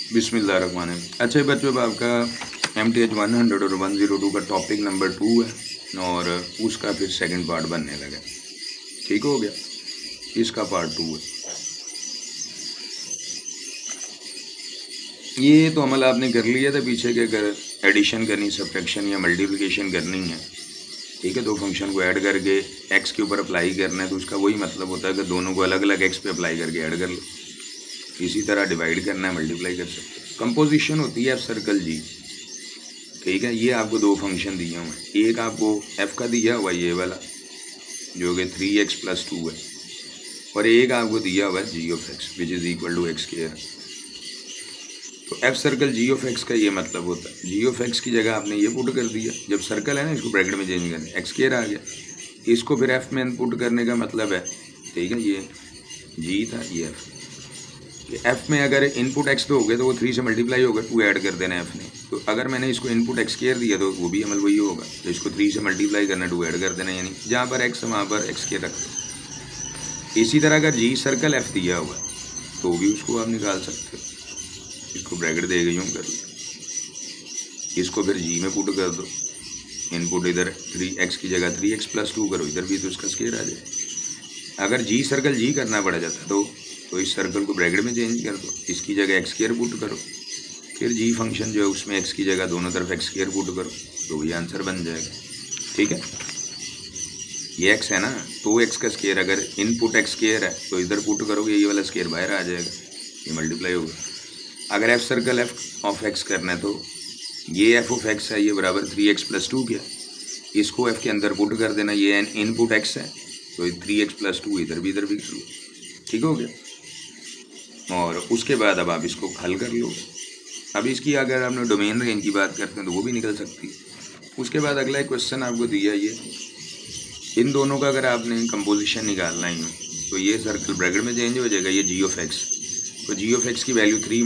बिस्मिल्लाहिर्रहमानिर्रहीम। अच्छा बच्चों, अब आपका MTH 100 और 102 का टॉपिक नंबर 2 है और उसका फिर सेकंड पार्ट बनने लगा। ठीक हो गया, इसका पार्ट 2 है। ये तो अमल आपने कर लिया था पीछे के, अगर एडिशन करनी, सब्ट्रैक्शन या मल्टीप्लिकेशन करनी है, ठीक है, दो फंक्शन को ऐड करके एक्स के ऊपर अप्लाई करना है, तो उसका वही मतलब होता है कि दोनों को अलग अलग एक्स पे अप्लाई करके ऐड कर लो। इसी तरह डिवाइड करना है, मल्टीप्लाई कर सकते हैं। कंपोजिशन होती है एफ सर्कल जी, ठीक है। ये आपको दो फंक्शन दिए हुए हैं, एक आपको एफ का दिया हुआ ये वाला जो कि 3x + 2 है, और एक आपको दिया हुआ है g of x which is equal to x²। तो f circle g of x का ये मतलब होता है, जी ऑफ एक्स की जगह आपने ये पुट कर दिया, जब सर्कल है ना इसको ब्रैकेट में चेंज करना, x² आ गया, इसको फिर एफ में पुट करने का मतलब है, ठीक है, ये जी था, ये एफ। एफ में अगर इनपुट एक्स तो हो गया तो वो 3 से मल्टीप्लाई होगा, 2 ऐड कर देना है एफ ने। तो अगर मैंने इसको इनपुट x² दिया तो वो भी अमल वही होगा, तो इसको 3 से मल्टीप्लाई करना, 2 ऐड कर देना, यानी जहाँ पर x वहाँ पर x² रख दो। इसी तरह अगर जी सर्कल एफ दिया हुआ है तो भी उसको आप निकाल सकते हो, इसको ब्रैकेट दे गई हूँ कर लो, इसको फिर जी में पुट कर दो, इनपुट इधर 3x की जगह 3x + 2 करो, इधर भी तो इसका स्क्वायर आ जाए। अगर जी सर्कल जी करना पड़ जाता तो इस सर्कल को ब्रैकेट में चेंज कर दो, इसकी जगह x² पुट करो, फिर जी फंक्शन जो है उसमें x की जगह दोनों तरफ x² पुट करो, तो वही आंसर बन जाएगा। ठीक है, ये x है ना, तो x का स्क्वायर अगर इनपुट x² है तो इधर पुट करोगे, ये वाला स्क्वायर बाहर आ जाएगा, ये मल्टीप्लाई होगा। अगर F circle F of x करना है तो ये एफ ऑफ एक्स है, ये बराबर 3x + 2 क्या, इसको एफ के अंदर पुट कर देना, ये इनपुट x है तो 3x + 2 इधर भी कर लो। ठीक हो गया, और उसके बाद अब आप इसको हल कर लो। अब इसकी अगर आपने डोमेन रेंज की बात करते हैं तो वो भी निकल सकती है। उसके बाद अगला एक क्वेश्चन आपको दिया, ये इन दोनों का अगर आपने कंपोजिशन निकालना ही हो तो ये सर्कल ब्रैकेट में चेंज हो जाएगा, ये जी ऑफ एक्स, तो जी ऑफ एक्स की वैल्यू 3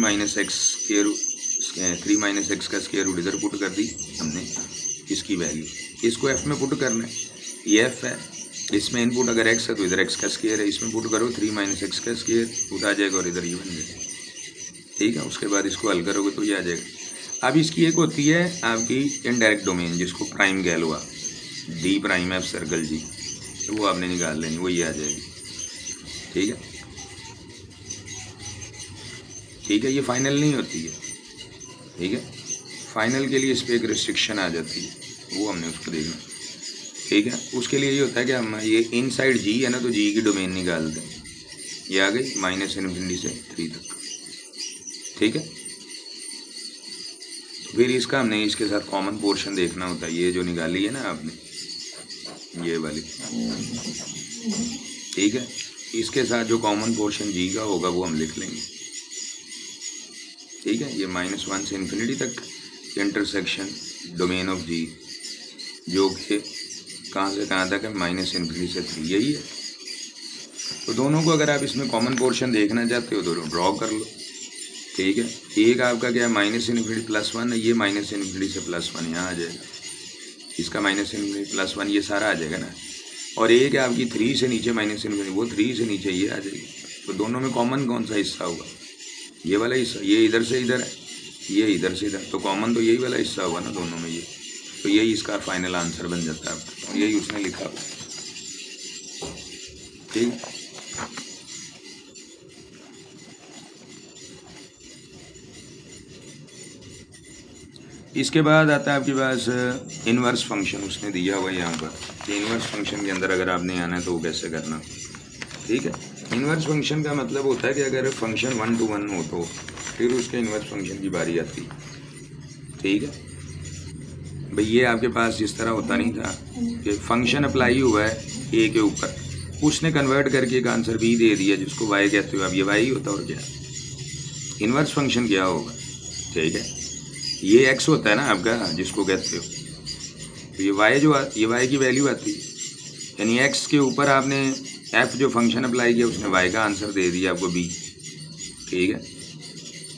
- x का स्क्वायर रूट इधर पुट कर दी हमने, इसकी वैल्यू इसको एफ में पुट करना है, ये एफ है, इसमें इनपुट अगर x है तो इधर x का स्क्वायर है, इसमें पुट करो 3 - x का स्क्वायर पुट आ जाएगा और इधर ये बन जाएगा। ठीक है, उसके बाद इसको हल करोगे तो ये आ जाएगा। अब इसकी एक होती है आपकी इनडायरेक्ट डोमेन, जिसको प्राइम कह लो आप, डी प्राइम एफ सर्कल जी, तो वो आपने निकाल लेनी, वो ये आ जाएगी। ठीक है, ठीक है, ये फाइनल नहीं होती है, ठीक है, फाइनल के लिए इस पर एक रिस्ट्रिक्शन आ जाती है, वो हमने उसको देखना। ठीक है, उसके लिए ये होता है कि हम ये इनसाइड जी है ना, तो जी की डोमेन निकालते हैं, ये आ गई -∞ से 3 तक। ठीक है, फिर इसका हमने इसके साथ कॉमन पोर्शन देखना होता है, ये जो निकाली है ना आपने, ये वाली, ठीक है, इसके साथ जो कॉमन पोर्शन जी का होगा वो हम लिख लेंगे। ठीक है, ये -1 से ∞ तक इंटरसेक्शन डोमेन ऑफ जी, जो कि कहाँ से कहाँ तक है, -∞ से 3, यही है। तो दोनों को अगर आप इसमें कॉमन पोर्शन देखना चाहते हो तो ड्रॉ कर लो। ठीक है, एक आपका क्या है -∞ से +1 है, ये -∞ से +1 यहाँ आ जाएगा, इसका -∞ +1 ये सारा आ जाएगा ना, और एक है आपकी 3 से नीचे -∞, वो 3 से नीचे ये आ जाएगी। तो दोनों में कॉमन कौन सा हिस्सा होगा, ये वाला हिस्सा, ये इधर से इधर है, ये इधर से इधर, तो कॉमन तो यही वाला हिस्सा होगा ना दोनों में, ये तो यही इसका फाइनल आंसर बन जाता है आपका, यही उसने लिखा हुआ। ठीक, इसके बाद आता है आपके पास इन्वर्स फंक्शन, उसने दिया हुआ है यहाँ पर कि इन्वर्स फंक्शन के अंदर अगर आपने आना है तो वो कैसे करना। ठीक है, इन्वर्स फंक्शन का मतलब होता है कि अगर फंक्शन 1 to 1 हो तो फिर उसके इन्वर्स फंक्शन की बारी आती है। ठीक है भाई, ये आपके पास जिस तरह होता नहीं था कि फंक्शन अप्लाई हुआ है ए के ऊपर, उसने कन्वर्ट करके एक आंसर बी दे दिया जिसको वाई कहते हो, अब ये वाई होता और क्या, इन्वर्स फंक्शन क्या होगा। ठीक है, ये एक्स होता है ना आपका जिसको कहते हो, तो ये वाई ये वाई की वैल्यू आती है, यानी एक्स के ऊपर आपने एफ जो फंक्शन अप्लाई किया उसने वाई का आंसर दे दिया आपको बी। ठीक है,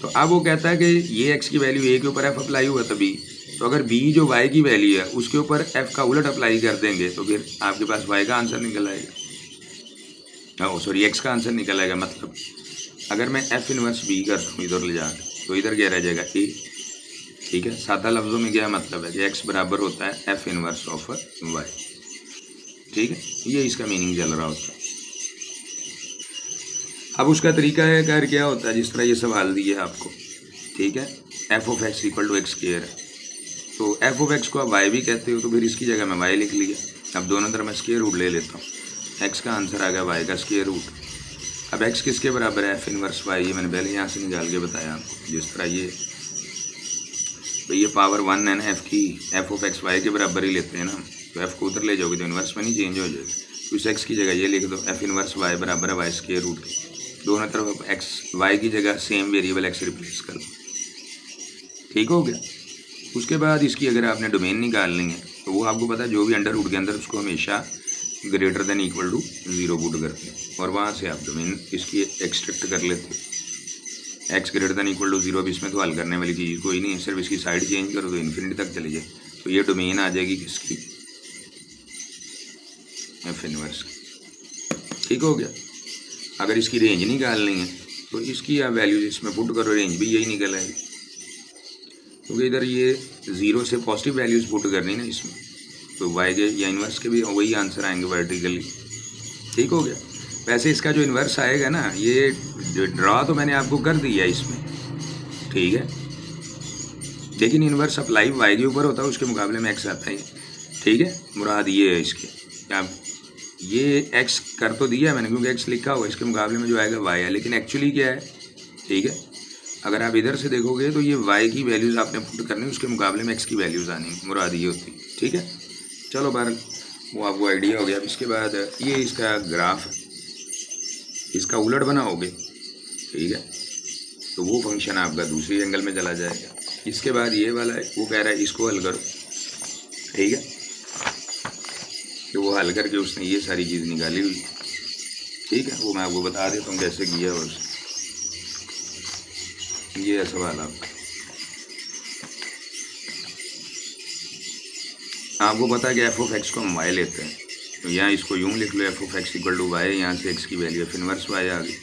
तो अब वो कहता है कि ये एक्स की वैल्यू ए के ऊपर एफ अप्लाई हुआ था बी, तो अगर बी जो वाई की वैल्यू है उसके ऊपर एफ का उलट अप्लाई कर देंगे तो फिर आपके पास वाई का आंसर निकल आएगा, सॉरी एक्स का आंसर निकल आएगा। मतलब अगर मैं एफ इनवर्स बी करता हूँ इधर ले जाकर तो इधर क्या रह जाएगा ए। ठीक है, सादा लफ्ज़ों में क्या मतलब है कि एक्स बराबर होता है एफ इनवर्स ऑफ वाई। ठीक है, ये इसका मीनिंग चल रहा होता है। अब उसका तरीका है कर क्या होता है, जिस तरह ये सवाल दिए आपको। ठीक है, f of x equal to x square है, तो एफ ऑफ एक्स को आप वाई भी कहते हो, तो फिर इसकी जगह मैं वाई लिख लिया। अब दोनों तरफ मैं स्क्वायर रूट ले लेता हूँ, एक्स का आंसर आ गया वाई का स्क्वायर रूट। अब एक्स किसके बराबर है, एफ इनवर्स वाई, ये मैंने पहले यहाँ से निकाल के बताया आपको। जिस तरह ये तो ये पावर 1 है ना एफ़ की, एफ ऑफ एक्स वाई के बराबर ही लेते हैं ना, तो एफ़ को उधर ले जाओगे तो इन्वर्स में नहीं चेंज हो जाएगा। तो इस एक्स की जगह ये लिख दो, एफ इनवर्स वाई बराबर है वाई स्क्वायर रूट के। दोनों तरफ एक्स वाई की जगह सेम वेरिएबल एक्स रिप्लेस कर दो। ठीक हो गया। उसके बाद इसकी अगर आपने डोमेन निकालनी है तो वो आपको पता है, जो भी अंडर रूट के अंदर उसको हमेशा greater than equal to 0 put करते हैं और वहाँ से आप डोमेन इसकी एक्सट्रैक्ट कर लेते हो। X greater than equal to 0, अब इसमें तो हल करने वाली चीज़ कोई नहीं है, सिर्फ इसकी साइड चेंज करो तो इन्फिनिटी तक चली जाए। तो ये डोमेन आ जाएगी किसकी, एफ इनवर्स की। ठीक हो गया। अगर इसकी रेंज निकालनी है तो इसकी आप वैल्यूज इसमें पुट करो, रेंज भी यही निकल आएगी, क्योंकि इधर ये 0 से पॉजिटिव वैल्यूज पुट करनी ना इसमें, तो वाई के या इन्वर्स के भी वही आंसर आएंगे वर्टिकली। ठीक हो गया। वैसे इसका जो इन्वर्स आएगा ना, ये जो ड्रा तो मैंने आपको कर दिया इसमें, ठीक है, लेकिन इन्वर्स अप्लाई वाई के ऊपर होता है, उसके मुकाबले में एक्स आता है। ठीक है, मुराद ये है इसके, क्या ये एक्स कर तो दिया मैंने क्योंकि एक्स लिखा हुआ, इसके मुकाबले में जो आएगा वाई है, लेकिन एक्चुअली क्या है। ठीक है, अगर आप इधर से देखोगे तो ये वाई की वैल्यूज़ आपने पुट करनी, उसके मुकाबले में एक्स की वैल्यूज़ आनी, मुराद ये होती। ठीक है, चलो बार वो आपको आइडिया हो गया। अब इसके बाद ये इसका ग्राफ है, इसका उलट बनाओगे, ठीक है, तो वो फंक्शन आपका दूसरी एंगल में चला जाएगा। इसके बाद ये वाला है, वो कह रहा है इसको हल करो। ठीक है, तो वो हल करके उसने ये सारी चीज़ निकाली हुई। ठीक है, वो मैं आपको बता देता हूँ कैसे किया। और ये है सवाल आपको पता है कि एफ ऑफ एक्स को हम वाई लेते हैं, तो यहाँ इसको यूँ लिख लो, f of x equal to y, यहाँ से एक्स की वैल्यू एफ इनवर्स वाई आ गई,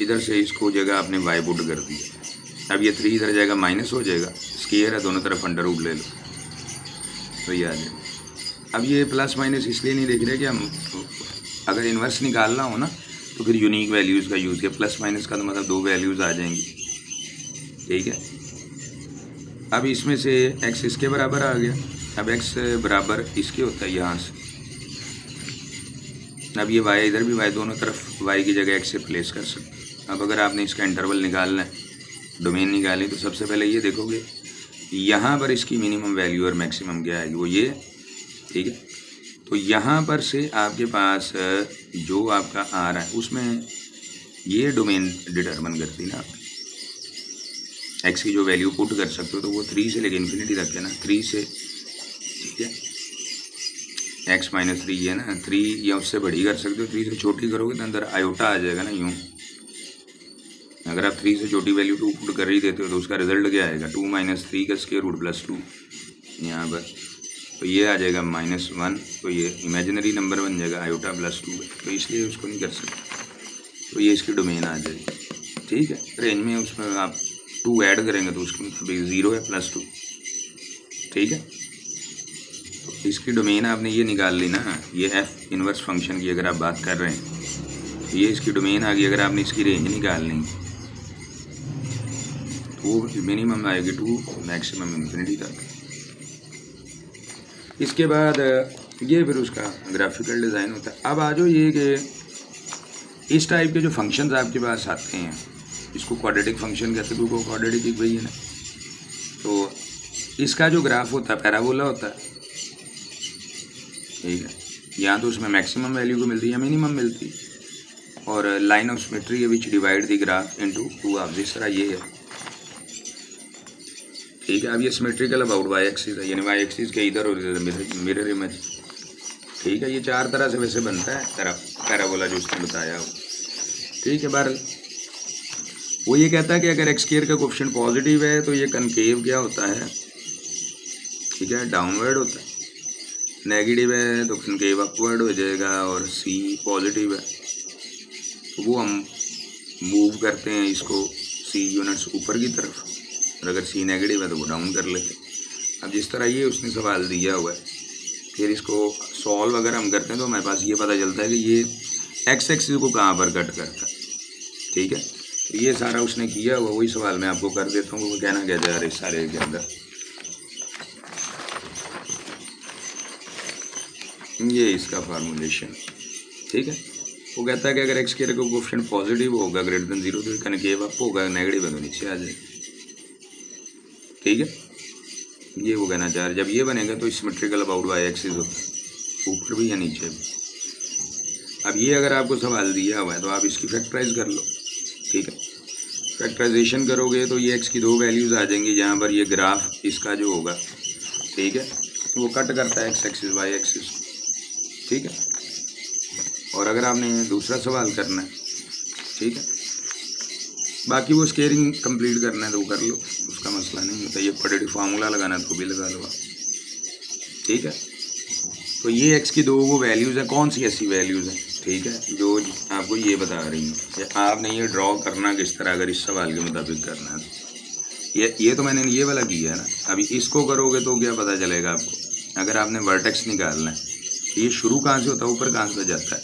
इधर से इसको जगह आपने वाई पुट कर दिया। अब ये 3 इधर जाएगा माइनस हो जाएगा, स्क्वायर है, दोनों तरफ अंडर रूट ले लो तो ये आ जाएगा। अब ये प्लस माइनस इसलिए नहीं देख रहे कि हम अगर इन्वर्स निकालना हो ना तो फिर यूनिक वैल्यूज़ का यूज़ किया, प्लस माइनस का तो मतलब 2 वैल्यूज़ आ जाएंगी। ठीक है, अब इसमें से एक्स इसके बराबर आ गया, अब एक्स बराबर इसके होता है यहाँ से। अब ये वाई इधर भी वाई, दोनों तरफ वाई की जगह एक्स से प्लेस कर सकते। अब अगर आपने इसका इंटरवल निकालना है, डोमेन निकालनी, तो सबसे पहले ये देखोगे यहाँ पर इसकी मिनिमम वैल्यू और मैक्सिमम क्या आएगी, वो ये। ठीक है, तो यहाँ पर से आपके पास जो आपका आ रहा है उसमें ये डोमेन डिटरमिन करती है ना, आप एक्स की जो वैल्यू पुट कर सकते हो, तो वो 3 से लेकर इन्फिनिटी तक है ना, 3 से। ठीक है, एक्स माइनस 3 है ना, 3 या उससे बड़ी कर सकते हो, 3 से छोटी करोगे तो अंदर आयोटा आ जाएगा ना यूँ। अगर आप 3 से छोटी वैल्यू 2 पुट कर ही देते हो तो उसका रिजल्ट क्या आएगा, 2 माइनस 3 का स्क्वायर रूट प्लस 2 यहाँ पर, तो ये आ जाएगा -1, तो ये इमेजिनरी नंबर बन जाएगा आयोटा प्लस 2, तो इसलिए उसको नहीं कर सकते, तो ये इसकी डोमेन आ जाएगी। ठीक है, रेंज में उसमें आप 2 ऐड करेंगे तो उसके मुताबिक 0 है प्लस 2। ठीक है, तो इसकी डोमेन आपने ये निकाल ली ना, ये एफ इनवर्स फंक्शन की अगर आप बात कर रहे हैं तो ये इसकी डोमेन आ गई। अगर आपने इसकी रेंज निकालनी तो वो मिनिमम आएगी 2, मैक्सिमम इन्फिनिटी तक। इसके बाद ये फिर उसका ग्राफिकल डिज़ाइन होता है। अब आ जाओ ये कि इस टाइप के जो फंक्शंस आपके पास आते हैं, इसको क्वाड्रेटिक फंक्शन कहते हैं, क्योंकि क्वाड्रेटिक एक वही है ना, तो इसका जो ग्राफ होता है पैराबोला होता है। ठीक है, या तो उसमें मैक्सिमम वैल्यू को मिलती है या मिनिमम मिलती है, और लाइन ऑफ सिमेट्री है विच divide the graph into 2 half, जिस तरह ये है। ठीक है, अब ये सिमेट्रिकल अबाउट वाई एक्सिस है, यानी वाई एक्सिस के इधर और इधर मिरर इमेज। ठीक है, ये 4 तरह से वैसे बनता है पैराबोला जो उसने बताया हो। ठीक है, बहरहाल वो ये कहता है कि अगर एक्स स्क्वायर का कोएफिशिएंट पॉजिटिव है तो ये कनकेव क्या होता है, ठीक है, डाउनवर्ड होता है। नेगेटिव है तो कनकेव अपवर्ड हो जाएगा, और सी पॉजिटिव है तो वो हम मूव करते हैं इसको सी यूनिट्स ऊपर की तरफ। और अगर सी नेगेटिव है तो वो डाउन कर लेते। अब जिस तरह ये उसने सवाल दिया हुआ है, फिर इसको सॉल्व अगर हम करते हैं तो हमारे पास ये पता चलता है कि ये एक्स एक्सिस को कहाँ पर कट करता है। ठीक है, तो ये सारा उसने किया हुआ, वही सवाल मैं आपको कर देता हूँ। वो कहना क्या जा रहा है इस सारे के अंदर, ये इसका फार्मूलेशन। ठीक है, वो कहता है कि अगर एक्स के कोएफिशिएंट पॉजिटिव होगा ग्रेटर देन 0 तो कनकेव अप होगा, नेगेटिव है तो नीचे आ जाएगा। ठीक है, ये वो कहना चाह रहे, जब ये बनेगा तो सिमेट्रिकल अबाउट वाई एक्सिस होता है, ऊपर भी या नीचे भी। अब ये अगर आपको सवाल दिया हुआ है तो आप इसकी फैक्टराइज कर लो। ठीक है, फैक्टराइजेशन करोगे तो ये एक्स की दो वैल्यूज़ आ जाएंगी, जहाँ पर ये ग्राफ इसका जो होगा, ठीक है, वो कट करता है एक्स एक्सिस वाई एक्सिस। ठीक है, और अगर आपने दूसरा सवाल करना है, ठीक है, बाकी वो स्केयरिंग कंप्लीट करना है तो वो कर लो, उसका मसला नहीं होता। ये क्वाड्रेटिक फार्मूला लगाना है तो भी लगा लो। ठीक है, तो ये एक्स की दो वो वैल्यूज़ हैं, कौन सी ऐसी वैल्यूज़ हैं, ठीक है, जो आपको ये बता रही हैं। आपने ये ड्रॉ करना किस तरह, अगर इस सवाल के मुताबिक करना है तो ये तो मैंने ये वाला किया है ना। अभी इसको करोगे तो क्या पता चलेगा आपको, अगर आपने वर्टेक्स निकालना है तो ये शुरू कहाँ से होता है, ऊपर कहाँ से जाता है।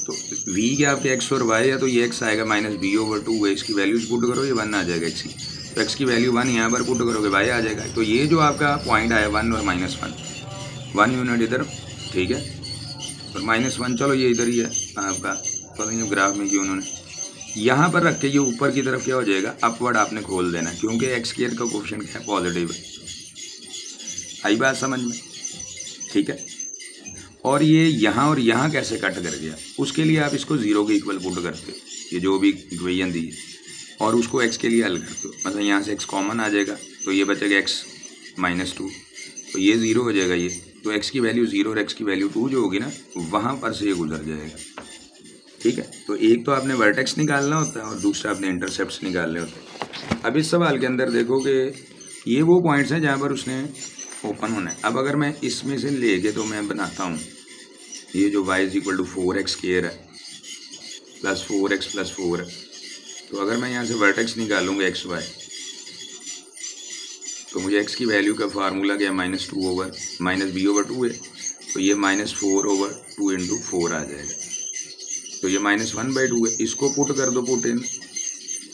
तो v के आपके x और y है, तो ये x आएगा -b/2 है, इसकी वैल्यूज पुट करो, ये 1 आ जाएगा x की। तो x की वैल्यू 1 यहाँ पर पुट करोगे, y आ जाएगा। तो ये जो आपका पॉइंट आया 1 और -1, 1 यूनिट इधर, ठीक है, और -1 चलो ये इधर ही है आपका, पता नहीं ग्राफ में क्यों उन्होंने यहाँ पर रख के ये ऊपर की तरफ क्या हो जाएगा, अपवर्ड आपने खोल देना, क्योंकि एक्स स्क्वायर का कोएफिशिएंट क्या है, पॉजिटिव है। आई बात समझ में? ठीक है, और ये यहाँ और यहाँ कैसे कट कर गया, उसके लिए आप इसको 0 के इक्वल पुट करते हो, ये जो भी इक्वेशन दी है, और उसको x के लिए हल करते हो। मतलब यहाँ से x कॉमन आ जाएगा, तो ये बचेगा x -2, तो ये 0 हो जाएगा ये। तो x की वैल्यू 0 और x की वैल्यू 2 जो होगी ना, वहाँ पर से ये गुजर जाएगा। ठीक है, तो एक तो आपने वर्टेक्स निकालना होता है और दूसरा आपने इंटरसेप्ट्स निकालने होते हैं। अब इस सवाल के अंदर देखोगे ये वो पॉइंट्स हैं जहाँ पर उसने ओपन होना है। अब अगर मैं इसमें से लेके तो मैं बनाता हूँ ये जो y = 4x स्क्वायर है प्लस 4x + 4 है, तो अगर मैं यहाँ से वर्टेक्स निकालूंगा x y, तो मुझे x की वैल्यू का फार्मूला क्या है, -b/2 है, तो ये -4/2 × 4 आ जाएगा। तो ये -1/2 है, इसको पुट कर दो, पुट इन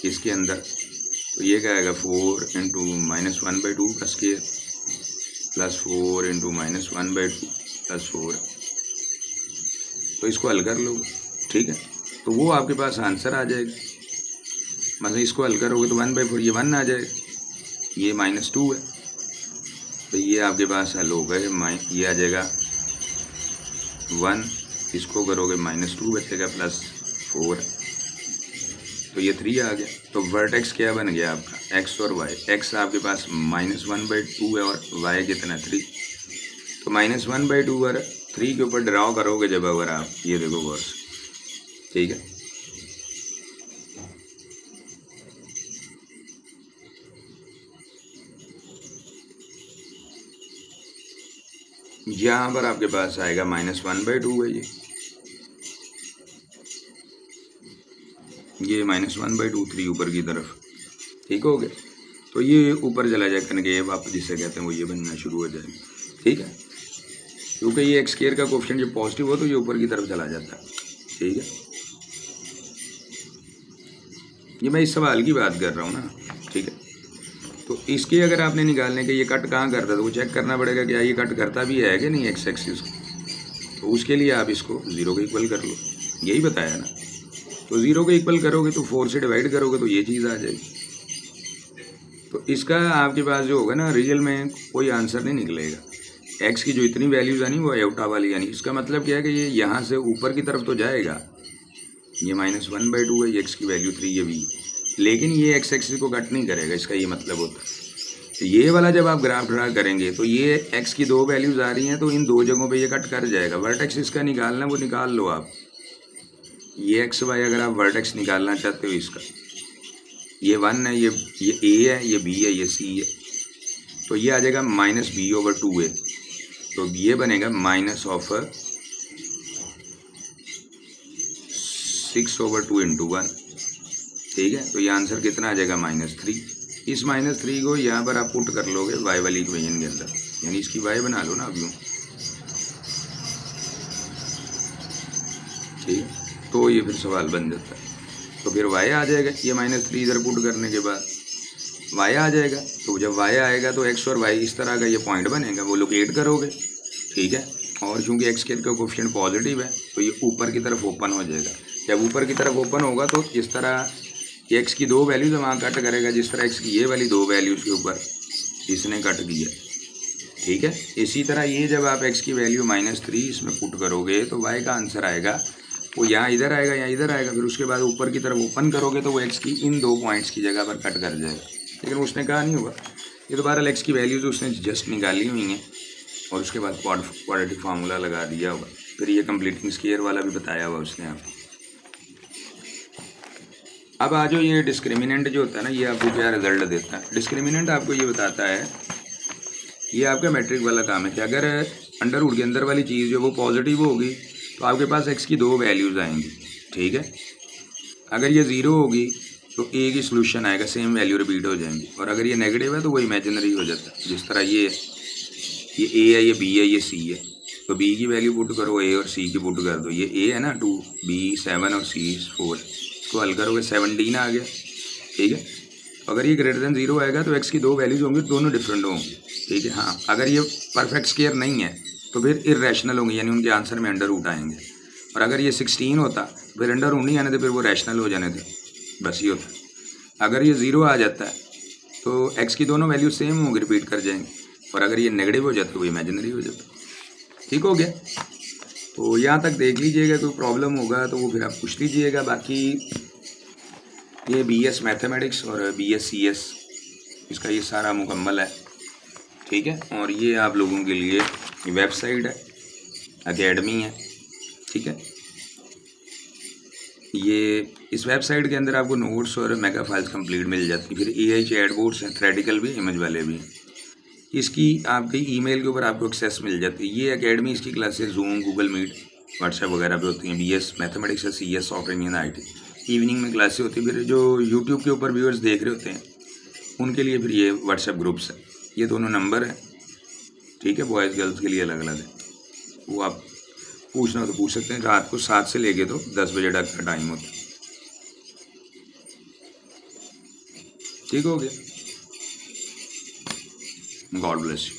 इसके अंदर, तो ये क्या आएगा 4 × -1/2 का स्क्वायर प्लस 4 × -1/2 + 4, तो इसको हल कर लो। ठीक है, तो वो आपके पास आंसर आ जाएगा। मतलब इसको हल करोगे तो 1/4, ये 1 आ जाएगा, ये -2 है, तो ये आपके पास हल होगा, ये आ जाएगा 1, इसको करोगे -2 बचेगा प्लस 4, तो ये 3 आ गया। तो वर्टेक्स क्या बन गया आपका, x और y। x आपके पास -1/2 है और y कितना 3, तो -1/2 और 3 के ऊपर ड्रॉ करोगे जब, अगर आप ये देखो वर्स, ठीक है, यहाँ पर आपके पास आएगा -1/2 है, ये -1/2, 3 ऊपर की तरफ, ठीक हो गया। तो ये ऊपर चला जाए कनकेव आप जिसे कहते हैं, वो ये बनना शुरू हो जाए। ठीक है, क्योंकि ये एक्स स्क्वायर का कोएफिशिएंट जब पॉजिटिव हो तो ये ऊपर की तरफ चला जाता है। ठीक है, ये मैं इस सवाल की बात कर रहा हूँ ना। ठीक है, तो इसके अगर आपने निकालने के ये कट कहाँ करता है तो वो चेक करना पड़ेगा क्या ये कट करता भी है कि नहीं एक्स एक्सिस को, तो उसके लिए आप इसको 0 के इक्वल कर लो, यही बताया ना। तो 0 के इक्वल करोगे तो 4 से डिवाइड करोगे तो ये चीज़ आ जाएगी। तो इसका आपके पास जो होगा ना, रियल में कोई आंसर नहीं निकलेगा। एक्स की जो इतनी वैल्यूज़ आनी वो आयोटा वाली यानी, इसका मतलब क्या है कि ये यहाँ से ऊपर की तरफ तो जाएगा, ये -1/2 है, ये एक्स की वैल्यू 3 है भी, लेकिन ये एक्स एक्सिस को कट नहीं करेगा, इसका ये मतलब होता है। तो ये वाला जब आप ग्राफ ड्रा करेंगे तो ये एक्स की दो वैल्यूज़ आ रही हैं, तो इन दो जगहों पे ये कट कर जाएगा। वर्टेक्स इसका निकालना वो निकाल लो आप, ये एक्स वाई अगर आप वर्टेक्स निकालना चाहते हो इसका, ये 1 है, ये ए है, ये बी है, ये सी है, तो ये आ जाएगा -b/2 है, तो ये बनेगा -6/2 × 1। ठीक है, तो ये आंसर कितना आ जाएगा, -3। इस -3 को यहाँ पर आप पुट कर लोगे y वाली इक्वेशन के अंदर, यानी इसकी y बना लो ना अब यूँ, ठीक, तो ये फिर सवाल बन जाता है। तो फिर y आ जाएगा, ये -3 इधर पुट करने के बाद y आ जाएगा। तो जब y आएगा तो x और y इस तरह का ये पॉइंट बनेगा, वो लोकेट करोगे, ठीक है। और चूंकि एक्स केयर का कोफिशिएंट पॉजिटिव है तो ये ऊपर की तरफ ओपन हो जाएगा। जब ऊपर की तरफ ओपन होगा तो इस तरह एक्स की 2 वैल्यूज वहाँ कट करेगा, जिस तरह एक्स की ये वाली 2 वैल्यूज़ के ऊपर इसने कट किया, ठीक है। इसी तरह ये जब आप एक्स की वैल्यू -3 इसमें पुट करोगे तो वाई का आंसर आएगा वो यहाँ इधर आएगा, यहाँ इधर आएगा। फिर उसके बाद ऊपर की तरफ ओपन करोगे तो वो एक्स की इन 2 पॉइंट्स की जगह पर कट कर जाएगा। लेकिन उसने कहा नहीं होगा, ये तो बहरहाल एक्स की वैल्यूज़ उसने जस्ट निकाली हुई हैं और उसके बाद क्वाड्रेटिक फार्मूला लगा दिया होगा। फिर ये कंप्लीटिंग स्क्वायर वाला भी बताया हुआ उसने आपको। अब आ जाओ, ये डिस्क्रिमिनेंट जो होता है ना, ये आपको क्या रिजल्ट देता है। डिस्क्रिमिनेंट आपको ये बताता है, ये आपका मैट्रिक वाला काम है कि अगर अंडर रूट के अंदर वाली चीज़ जो वो पॉजिटिव होगी तो आपके पास एक्स की 2 वैल्यूज़ आएंगी, ठीक है। अगर ये 0 होगी तो ए की सोल्यूशन आएगा, सेम वैल्यू रिपीट हो जाएंगी। और अगर ये नेगेटिव है तो वो इमेजिनरी हो जाता है। जिस तरह ये ए है, ये बी है, ये सी है, तो बी की वैल्यू पुट करो, ए और सी की पुट कर दो। ये ए है ना 2, बी 7 और सी 4, इसको हल करोगे 17 आ गया, ठीक है। अगर ये ग्रेटर देन 0 आएगा तो एक्स की 2 वैल्यूज होंगी, दोनों डिफरेंट होंगी, ठीक है। हाँ, अगर ये परफेक्ट स्क्वायर नहीं है तो फिर इर्रेशनल होंगे, यानी उनके आंसर में अंडर रूट आएंगे। और अगर ये 16 होता फिर अंडर रूट नहीं आने थे, फिर वो रैशनल हो जाने थे, बस ये होता। अगर ये 0 आ जाता है तो एक्स की दोनों वैल्यू सेम होंगी, रिपीट कर जाएंगे। और अगर ये नेगेटिव हो जाता है वो इमेजिनरी हो जाता है, ठीक हो गया। तो यहाँ तक देख लीजिएगा, कोई प्रॉब्लम होगा तो वो फिर आप पूछ लीजिएगा। बाकी ये BS मैथमेटिक्स और BS CS इसका ये सारा मुकम्मल है, ठीक है। और ये आप लोगों के लिए वेबसाइट है, एकेडमी है, ठीक है। ये इस वेबसाइट के अंदर आपको नोट्स और मेगा फाइल्स कंप्लीट मिल जाती। फिर AI चैटबॉट्स हैं, थ्रेटिकल भी, इमेज वाले भी। इसकी आपकी ईमेल के ऊपर आपको एक्सेस मिल जाती है। ये एकेडमी, इसकी classes Zoom, Google Meet, WhatsApp वगैरह पे होती हैं। BS मैथमेटिक्स या CS software engineering IT evening में क्लासेस होती है। फिर जो यूट्यूब के ऊपर व्यूअर्स देख रहे होते हैं उनके लिए फिर ये व्हाट्सएप ग्रुप्स है। ये दोनों नंबर है, ठीक है, बॉयज़ गर्ल्स के लिए अलग अलग है। वो आप पूछना हो तो पूछ सकते हैं। रात को 7 से लेके तो 10 बजे तक का टाइम होता है, ठीक हो गया। God bless you.